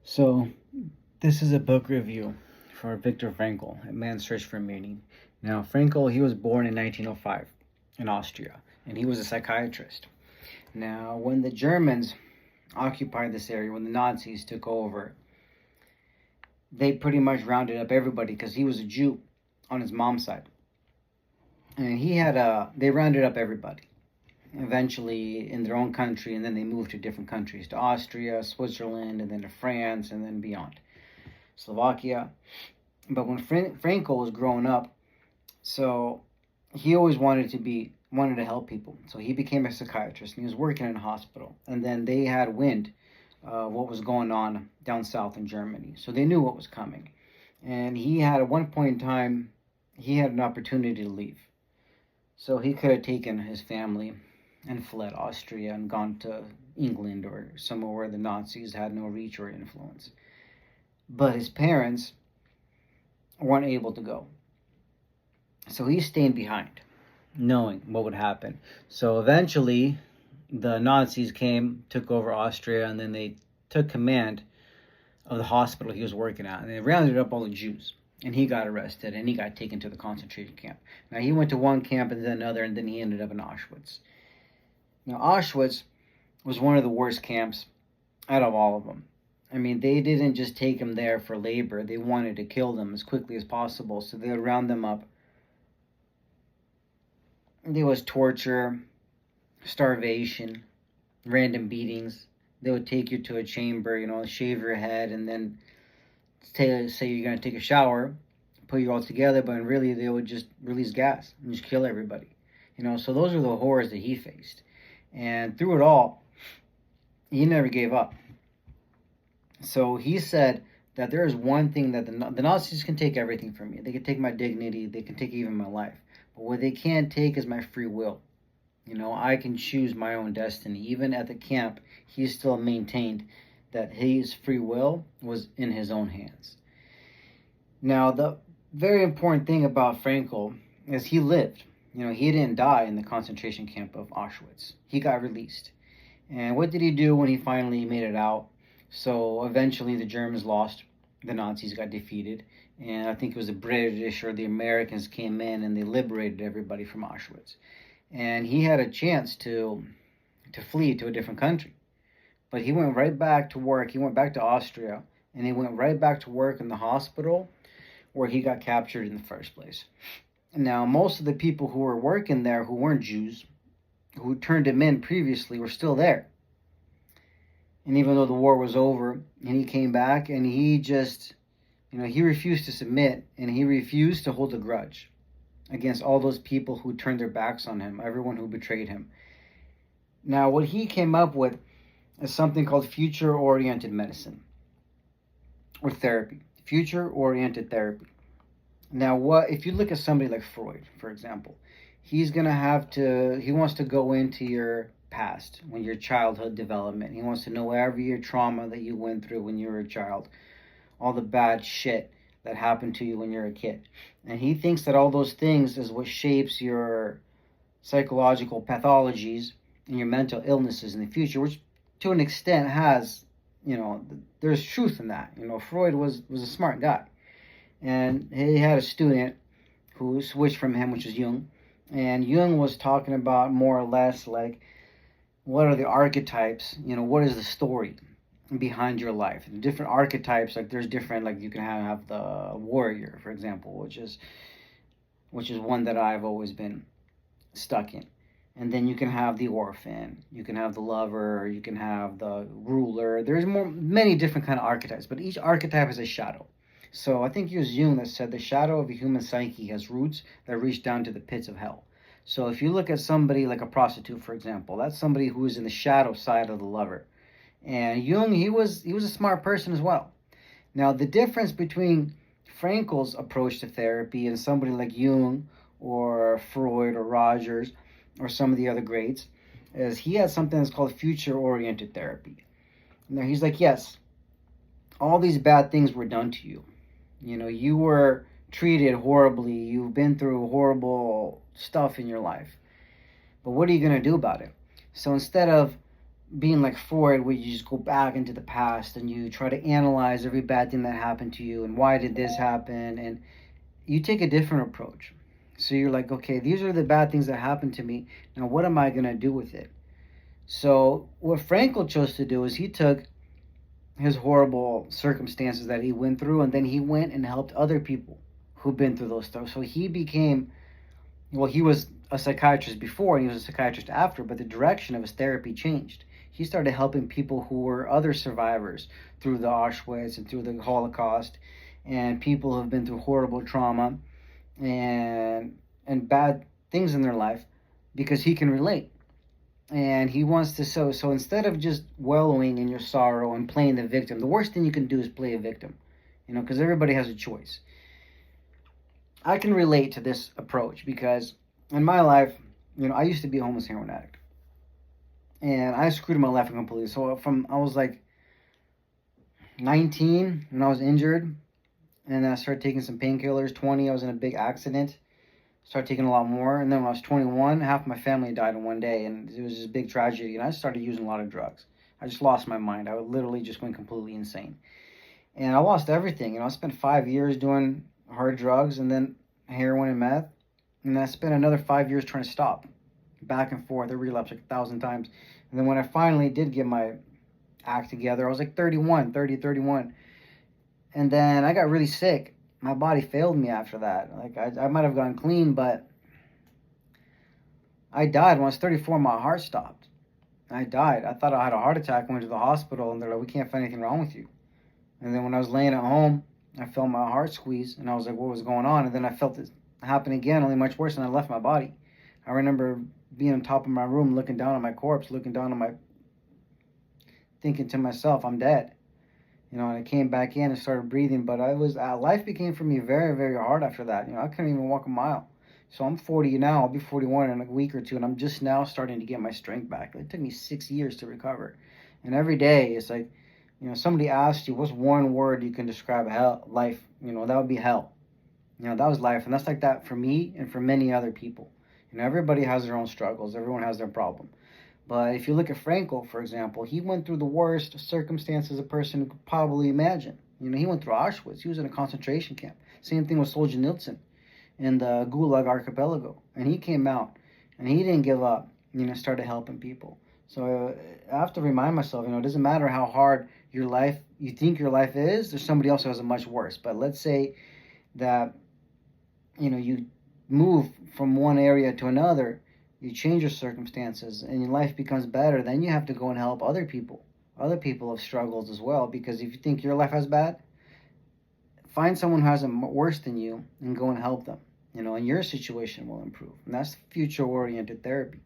So, this is a book review for Viktor Frankl, A Man's Search for Meaning. Now, Frankl, he was born in 1905 in Austria, and he was a psychiatrist. Now, when the Germans occupied this area, when the Nazis took over, they pretty much rounded up everybody because he was a Jew on his mom's side. And they rounded up everybody eventually in their own country, and then they moved to different countries, to Austria, Switzerland, and then to France, and then beyond, Slovakia. But when Franco was growing up, so he always wanted to help people. So he became a psychiatrist, and he was working in a hospital. And then they had wind of what was going on down south in Germany, so they knew what was coming. And he had, at one point in time, he had an opportunity to leave. So he could have taken his family and fled Austria and gone to England or somewhere where the Nazis had no reach or influence. But his parents weren't able to go. So he stayed behind, knowing what would happen. So eventually, the Nazis came, took over Austria, and then they took command of the hospital he was working at. And they rounded up all the Jews. And he got arrested, and he got taken to the concentration camp. Now, he went to one camp and then another, and then he ended up in Auschwitz. Now, Auschwitz was one of the worst camps out of all of them. I mean, they didn't just take him there for labor. They wanted to kill them as quickly as possible, so they would round them up. There was torture, starvation, random beatings. They would take you to a chamber, shave your head, and then say you're going to take a shower, put you all together, but really they would just release gas and just kill everybody. So those are the horrors that he faced. And through it all, he never gave up. So he said that there is one thing that the Nazis can take everything from me. They can take my dignity. They can take even my life. But what they can't take is my free will. I can choose my own destiny. Even at the camp, he still maintained that his free will was in his own hands. Now, the very important thing about Frankl is he lived. He didn't die in the concentration camp of Auschwitz. He got released. And what did he do when he finally made it out? So eventually the Germans lost. The Nazis got defeated. And I think it was the British or the Americans came in and they liberated everybody from Auschwitz. And he had a chance to flee to a different country. But he went right back to work. He went back to Austria. And he went right back to work in the hospital where he got captured in the first place. Now, most of the people who were working there who weren't Jews, who turned him in previously, were still there. And even though the war was over, and he came back, and he just, he refused to submit, and he refused to hold a grudge against all those people who turned their backs on him, everyone who betrayed him. Now, what he came up with is something called future-oriented medicine, or therapy. Future-oriented therapy. Now, if you look at somebody like Freud, for example, he wants to go into your past, when your childhood development. He wants to know every your trauma that you went through when you were a child, all the bad shit that happened to you when you were a kid. And he thinks that all those things is what shapes your psychological pathologies and your mental illnesses in the future, which to an extent has, there's truth in that. Freud was a smart guy. And he had a student who switched from him, which is Jung. And Jung was talking about more or less like, what are the archetypes? What is the story behind your life? And different archetypes, like there's different, like you can have the warrior, for example, which is one that I've always been stuck in. And then you can have the orphan, you can have the lover, you can have the ruler. There's many different kind of archetypes, but each archetype is a shadow. So I think it was Jung that said the shadow of a human psyche has roots that reach down to the pits of hell. So if you look at somebody like a prostitute, for example, that's somebody who is in the shadow side of the lover. And Jung, he was a smart person as well. Now, the difference between Frankl's approach to therapy and somebody like Jung or Freud or Rogers or some of the other greats is he had something that's called future-oriented therapy. Now, he's like, yes, all these bad things were done to you. You were treated horribly. You've been through horrible stuff in your life. But what are you going to do about it? So instead of being like Freud, where you just go back into the past and you try to analyze every bad thing that happened to you and why did this happen, and you take a different approach. So you're like, okay, these are the bad things that happened to me. Now, what am I gonna do with it? So what Frankl chose to do is he took his horrible circumstances that he went through, and then he went and helped other people who've been through those stuff. So he became, well, he was a psychiatrist before and he was a psychiatrist after, but the direction of his therapy changed. He started helping people who were other survivors through the Auschwitz and through the Holocaust, and people who have been through horrible trauma and bad things in their life, because he can relate. And he wants to, so instead of just wallowing in your sorrow and playing the victim, the worst thing you can do is play a victim, because everybody has a choice. I can relate to this approach because in my life, I used to be a homeless heroin addict, and I screwed my life completely. So I was like 19 when I was injured, and then I started taking some painkillers. 20, I was in a big accident. Started taking a lot more, and then when I was 21, half my family died in one day, and it was just a big tragedy. And I started using a lot of drugs. I just lost my mind. I literally just went completely insane, and I lost everything. I spent 5 years doing hard drugs, and then heroin and meth, and I spent another 5 years trying to stop, back and forth. I relapsed like 1,000 times, and then when I finally did get my act together, I was like 31, and then I got really sick. My body failed me after that. Like I might have gone clean, but I died when I was 34. My heart stopped. I died. I thought I had a heart attack. I went to the hospital, and they're like, "We can't find anything wrong with you." And then when I was laying at home, I felt my heart squeeze, and I was like, "What was going on?" And then I felt it happen again, only much worse, and I left my body. I remember being on top of my room, looking down on my corpse, thinking to myself, "I'm dead." And I came back in and started breathing, but life became for me very, very hard after that. I couldn't even walk a mile. So I'm 40 now. I'll be 41 in a week or two, and I'm just now starting to get my strength back. It took me 6 years to recover, and every day it's like, somebody asked you, what's one word you can describe life? That would be hell. That was life, and that's like that for me and for many other people. Everybody has their own struggles. Everyone has their problem. But if you look at Frankl, for example, he went through the worst circumstances a person could probably imagine. He went through Auschwitz. He was in a concentration camp. Same thing with Solzhenitsyn in the Gulag Archipelago. And he came out, and he didn't give up, started helping people. So I have to remind myself, it doesn't matter how hard you think your life is, there's somebody else who has it much worse. But let's say that, you move from one area to another, you change your circumstances, and your life becomes better, then you have to go and help other people. Other people have struggles as well, because if you think your life has bad, find someone who has it worse than you and go and help them, and your situation will improve. And that's future-oriented therapy.